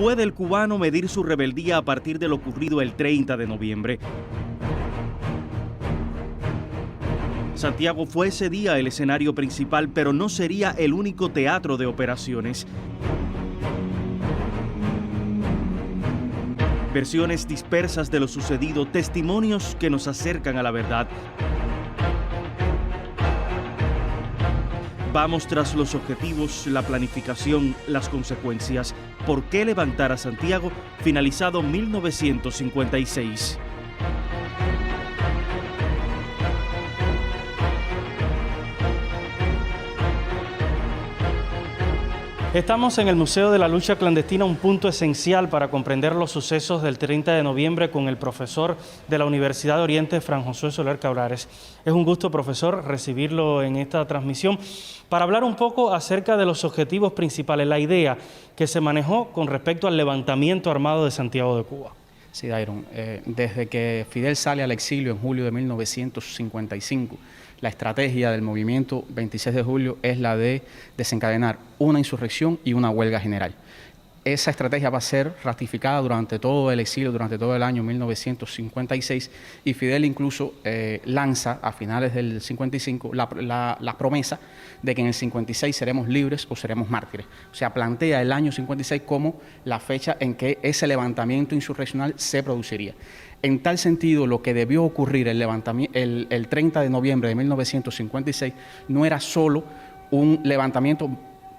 ¿Puede el cubano medir su rebeldía a partir de lo ocurrido el 30 de noviembre? Santiago fue ese día el escenario principal, pero no sería el único teatro de operaciones. Versiones dispersas de lo sucedido, testimonios que nos acercan a la verdad. Vamos tras los objetivos, la planificación, las consecuencias. ¿Por qué levantar a Santiago? Finalizado 1956. Estamos en el Museo de la Lucha Clandestina, un punto esencial para comprender los sucesos del 30 de noviembre con el profesor de la Universidad de Oriente, Fran Josué Soler Cabrares. Es un gusto, profesor, recibirlo en esta transmisión para hablar un poco acerca de los objetivos principales, la idea que se manejó con respecto al levantamiento armado de Santiago de Cuba. Sí, Dairon, desde que Fidel sale al exilio en julio de 1955, la estrategia del movimiento 26 de julio es la de desencadenar una insurrección y una huelga general. Esa estrategia va a ser ratificada durante todo el exilio, durante todo el año 1956, y Fidel incluso lanza a finales del 55 la promesa de que en el 56 seremos libres o seremos mártires. O sea, plantea el año 56 como la fecha en que ese levantamiento insurreccional se produciría. En tal sentido, lo que debió ocurrir el 30 de noviembre de 1956 no era solo un levantamiento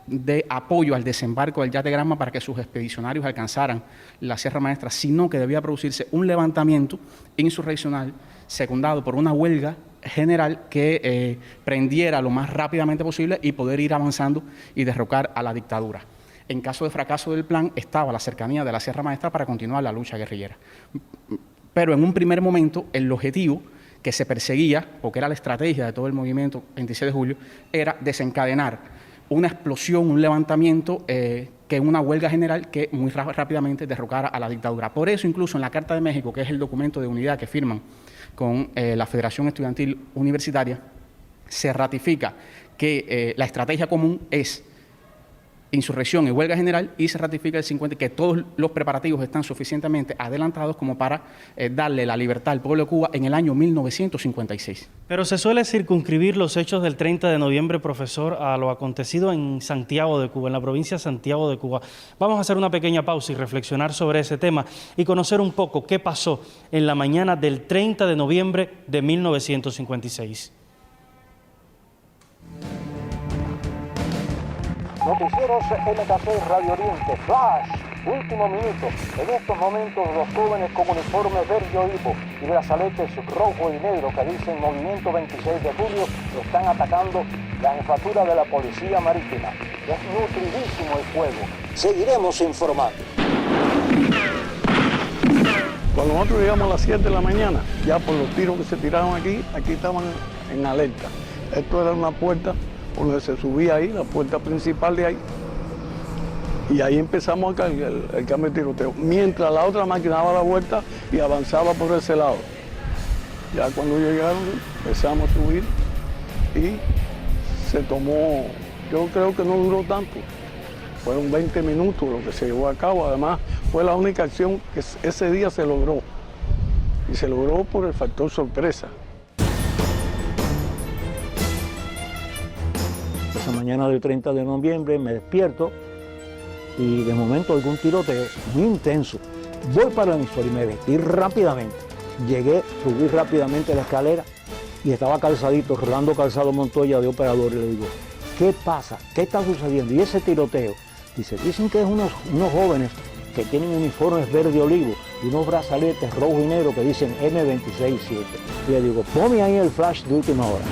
de apoyo al desembarco del yate Granma para que sus expedicionarios alcanzaran la Sierra Maestra, sino que debía producirse un levantamiento insurreccional secundado por una huelga general que prendiera lo más rápidamente posible y poder ir avanzando y derrocar a la dictadura. En caso de fracaso del plan, estaba la cercanía de la Sierra Maestra para continuar la lucha guerrillera. Pero en un primer momento, el objetivo que se perseguía, porque era la estrategia de todo el movimiento 26 de julio, era desencadenar una explosión, un levantamiento, que una huelga general que muy rápidamente derrocara a la dictadura. Por eso, incluso en la Carta de México, que es el documento de unidad que firman con la Federación Estudiantil Universitaria, se ratifica que la estrategia común es insurrección y huelga general, y se ratifica el 50 que todos los preparativos están suficientemente adelantados como para darle la libertad al pueblo de Cuba en el año 1956. Pero se suele circunscribir los hechos del 30 de noviembre, profesor, a lo acontecido en Santiago de Cuba, en la provincia de Santiago de Cuba. Vamos a hacer una pequeña pausa y reflexionar sobre ese tema y conocer un poco qué pasó en la mañana del 30 de noviembre de 1956. Noticieros MK6 Radio Oriente, Flash, último minuto. En estos momentos los jóvenes con uniforme verde olivo y brazaletes rojo y negro que dicen Movimiento 26 de Julio están atacando la jefatura de la Policía Marítima. Es nutridísimo el fuego. Seguiremos informando. Cuando nosotros llegamos a las 7 de la mañana, ya por los tiros que se tiraron aquí estaban en alerta. Esto era una puerta donde se subía ahí, la puerta principal de ahí, y ahí empezamos acá el cambio de tiroteo, mientras la otra máquina daba la vuelta y avanzaba por ese lado. Ya cuando llegaron empezamos a subir y se tomó, yo creo que no duró tanto, fueron 20 minutos lo que se llevó a cabo. Además fue la única acción que ese día se logró, y se logró por el factor sorpresa. Esa mañana del 30 de noviembre me despierto y de momento algún tiroteo muy intenso. Voy para el emisor y me vestí rápidamente. Llegué, subí rápidamente la escalera y estaba Calzadito, Rolando Calzado Montoya de operador, y le digo, ¿qué pasa? ¿Qué está sucediendo? Y ese tiroteo, dicen que es unos jóvenes que tienen uniformes verde olivo y unos brazaletes rojo y negro que dicen M267. Y le digo, ponme ahí el flash de última hora.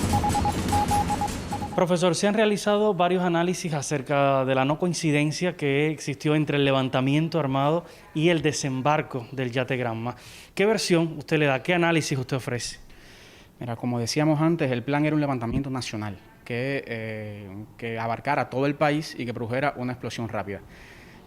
Profesor, se han realizado varios análisis acerca de la no coincidencia que existió entre el levantamiento armado y el desembarco del yate Granma. ¿Qué versión usted le da? ¿Qué análisis usted ofrece? Mira, como decíamos antes, el plan era un levantamiento nacional que abarcara todo el país y que produjera una explosión rápida.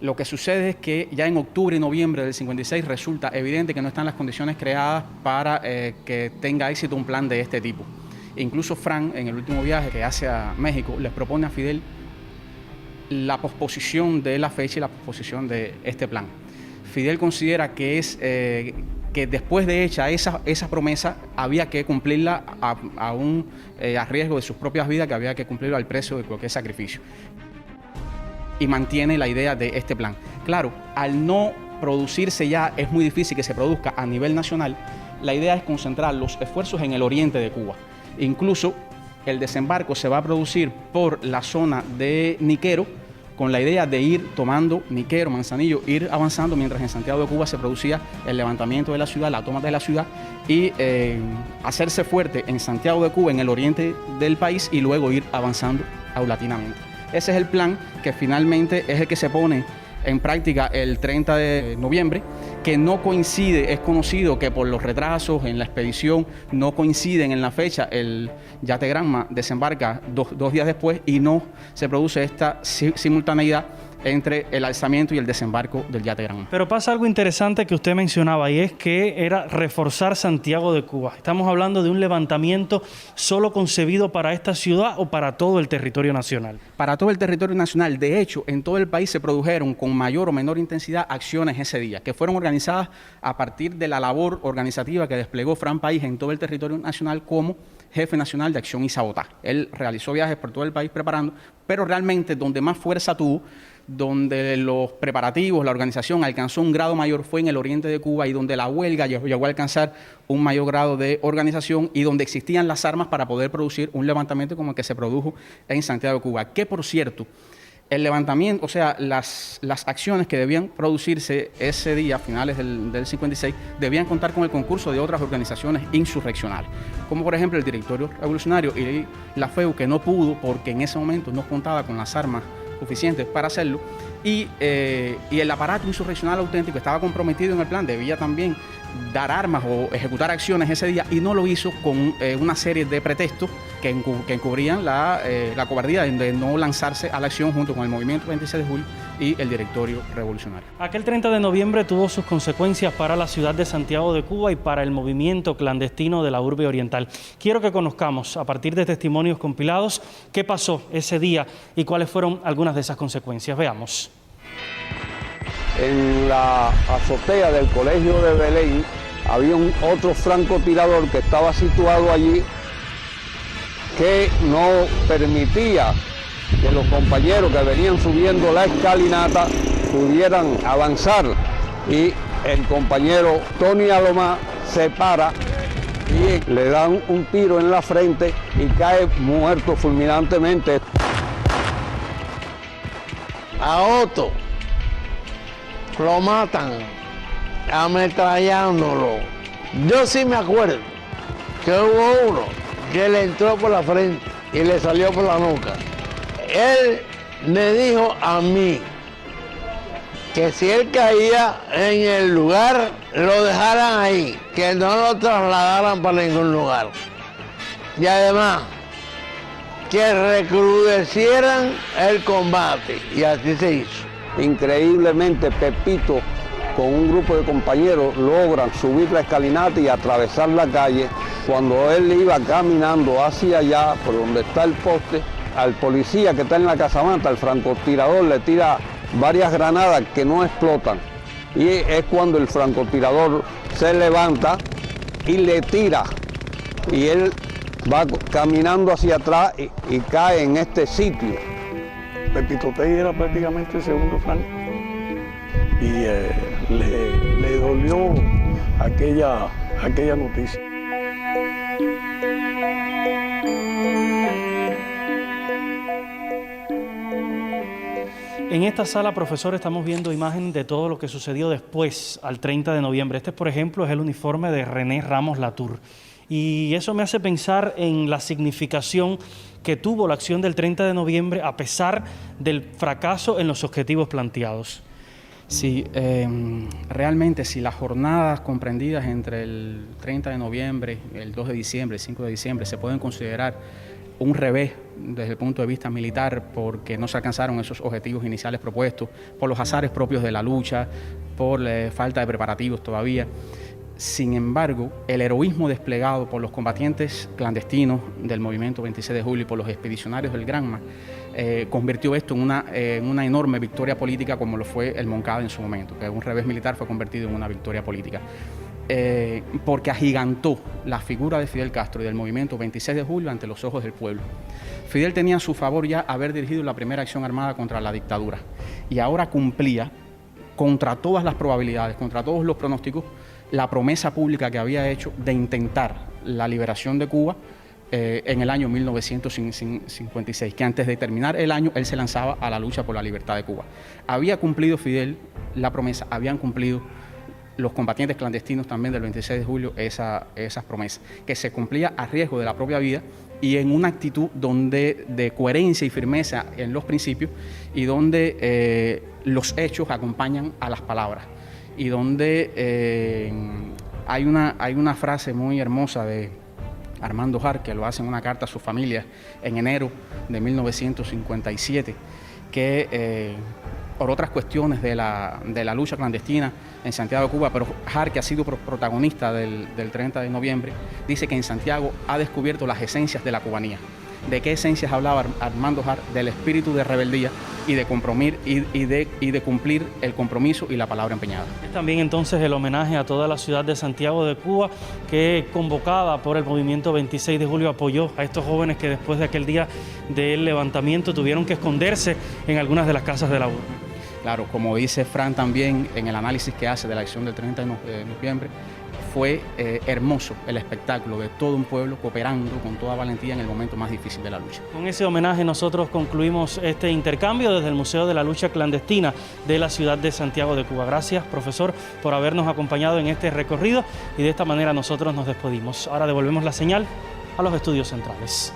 Lo que sucede es que ya en octubre y noviembre del 56 resulta evidente que no están las condiciones creadas para que tenga éxito un plan de este tipo. Incluso Fran, en el último viaje que hace a México, les propone a Fidel la posposición de la fecha y la posposición de este plan. Fidel considera que que después de hecha esa promesa había que cumplirla a riesgo de sus propias vidas, que había que cumplirlo al precio de cualquier sacrificio. Y mantiene la idea de este plan. Claro, al no producirse ya, es muy difícil que se produzca a nivel nacional. La idea es concentrar los esfuerzos en el oriente de Cuba. Incluso el desembarco se va a producir por la zona de Niquero, con la idea de ir tomando Niquero, Manzanillo, ir avanzando mientras en Santiago de Cuba se producía el levantamiento de la ciudad, la toma de la ciudad y hacerse fuerte en Santiago de Cuba, en el oriente del país, y luego ir avanzando paulatinamente. Ese es el plan que finalmente es el que se pone en práctica el 30 de noviembre, que no coincide, es conocido que por los retrasos en la expedición no coinciden en la fecha. El yate Granma desembarca dos días después y no se produce esta simultaneidad entre el alzamiento y el desembarco del yate Granma. Pero pasa algo interesante que usted mencionaba, y es que era reforzar Santiago de Cuba. ¿Estamos hablando de un levantamiento solo concebido para esta ciudad o para todo el territorio nacional? Para todo el territorio nacional. De hecho, en todo el país se produjeron con mayor o menor intensidad acciones ese día, que fueron organizadas a partir de la labor organizativa que desplegó Fran País en todo el territorio nacional como jefe nacional de acción y sabotaje. Él realizó viajes por todo el país preparando, pero realmente donde más fuerza tuvo, donde los preparativos, la organización alcanzó un grado mayor fue en el oriente de Cuba, y donde la huelga llegó a alcanzar un mayor grado de organización y donde existían las armas para poder producir un levantamiento como el que se produjo en Santiago de Cuba. Que, por cierto, el levantamiento, o sea, las acciones que debían producirse ese día, a finales del 56, debían contar con el concurso de otras organizaciones insurreccionales, como por ejemplo el Directorio Revolucionario y la FEU, que no pudo porque en ese momento no contaba con las armas suficientes para hacerlo, y el aparato insurreccional auténtico estaba comprometido en el plan, debía también dar armas o ejecutar acciones ese día, y no lo hizo con una serie de pretextos que encubrían la cobardía de no lanzarse a la acción junto con el movimiento 26 de julio y el Directorio Revolucionario. Aquel 30 de noviembre tuvo sus consecuencias para la ciudad de Santiago de Cuba y para el movimiento clandestino de la urbe oriental. Quiero que conozcamos, a partir de testimonios compilados, qué pasó ese día y cuáles fueron algunas de esas consecuencias. Veamos. En la azotea del colegio de Belén había otro francotirador que estaba situado allí, que no permitía que los compañeros que venían subiendo la escalinata pudieran avanzar, y el compañero Tony Alomar se para y le dan un tiro en la frente y cae muerto fulminantemente. A Otto lo matan ametrallándolo. Yo sí me acuerdo que hubo uno que le entró por la frente y le salió por la nuca. Él me dijo a mí que si él caía en el lugar, lo dejaran ahí, que no lo trasladaran para ningún lugar. Y además, que recrudecieran el combate, y así se hizo. Increíblemente, Pepito, con un grupo de compañeros, logran subir la escalinata y atravesar la calle. Cuando él iba caminando hacia allá, por donde está el poste, al policía que está en la casamanta, el francotirador, le tira varias granadas que no explotan. Y es cuando el francotirador se levanta y le tira. Y él va caminando hacia atrás y cae en este sitio. Pepito Tey era prácticamente el segundo Franco, y le dolió aquella noticia. En esta sala, profesor, estamos viendo imagen de todo lo que sucedió después, al 30 de noviembre. Este, por ejemplo, es el uniforme de René Ramos Latour. Y eso me hace pensar en la significación que tuvo la acción del 30 de noviembre a pesar del fracaso en los objetivos planteados. Sí, realmente si las jornadas comprendidas entre el 30 de noviembre, el 2 de diciembre, el 5 de diciembre se pueden considerar un revés desde el punto de vista militar porque no se alcanzaron esos objetivos iniciales propuestos, por los azares propios de la lucha, por la falta de preparativos todavía. Sin embargo, el heroísmo desplegado por los combatientes clandestinos del movimiento 26 de julio y por los expedicionarios del Granma convirtió esto en una enorme victoria política, como lo fue el Moncada en su momento, que un revés militar fue convertido en una victoria política. Porque agigantó la figura de Fidel Castro y del movimiento 26 de julio ante los ojos del pueblo. Fidel tenía a su favor ya haber dirigido la primera acción armada contra la dictadura y ahora cumplía, contra todas las probabilidades, contra todos los pronósticos, la promesa pública que había hecho de intentar la liberación de Cuba en el año 1956, que antes de terminar el año él se lanzaba a la lucha por la libertad de Cuba. Había cumplido Fidel la promesa, habían cumplido los combatientes clandestinos también del 26 de julio esas promesas, que se cumplía a riesgo de la propia vida y en una actitud de coherencia y firmeza en los principios y donde los hechos acompañan a las palabras y donde hay una frase muy hermosa de Armando Jar, que lo hace en una carta a su familia en enero de 1957, que por otras cuestiones de la lucha clandestina en Santiago de Cuba, pero Jar, que ha sido protagonista del 30 de noviembre, dice que en Santiago ha descubierto las esencias de la cubanía. ¿De qué esencias hablaba Armando Jar? Del espíritu de rebeldía y de cumplir el compromiso y la palabra empeñada. También entonces el homenaje a toda la ciudad de Santiago de Cuba, que convocada por el movimiento 26 de julio apoyó a estos jóvenes que después de aquel día del levantamiento tuvieron que esconderse en algunas de las casas de la urbe. Claro, como dice Fran también en el análisis que hace de la acción del 30 de noviembre, fue hermoso el espectáculo de todo un pueblo cooperando con toda valentía en el momento más difícil de la lucha. Con ese homenaje nosotros concluimos este intercambio desde el Museo de la Lucha Clandestina de la ciudad de Santiago de Cuba. Gracias, profesor, por habernos acompañado en este recorrido y de esta manera nosotros nos despedimos. Ahora devolvemos la señal a los estudios centrales.